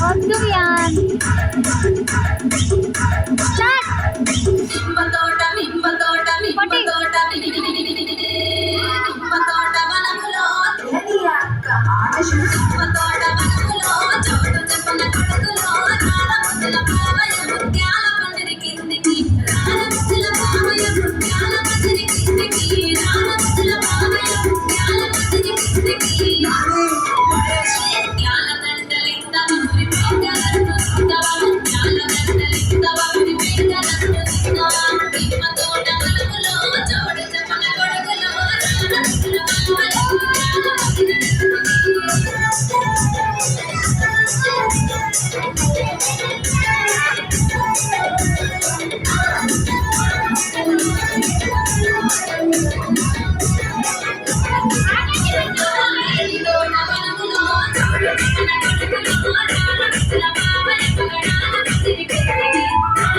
వద్దు an start నిమ్మ తోట నిమ్మ తోట నిమ్మ తోట నిమ్మ తోట వనములో అక్క నిమ్మ తోట వనములో చోటు చెప్పన కొడుకులో రాల ముద్దుల బావయ్య ముత్యాల పందిరి కిందికి రాల ముద్దుల బావయ్య ముత్యాల పందిరి కిందికి రాల ముద్దుల బావయ్య ముత్యాల పందిరి కిందికి ముత్యాల దండలింత ఊరి పేటలను సుతవ ముత్యాల దండలింత ఊరి పేటలను సుతవ నిమ్మ తోట వనములో చోటు చెప్పన కొడుకులో రాల ముద్దుల బావయ్య ముత్యాల పందిరి కిందికి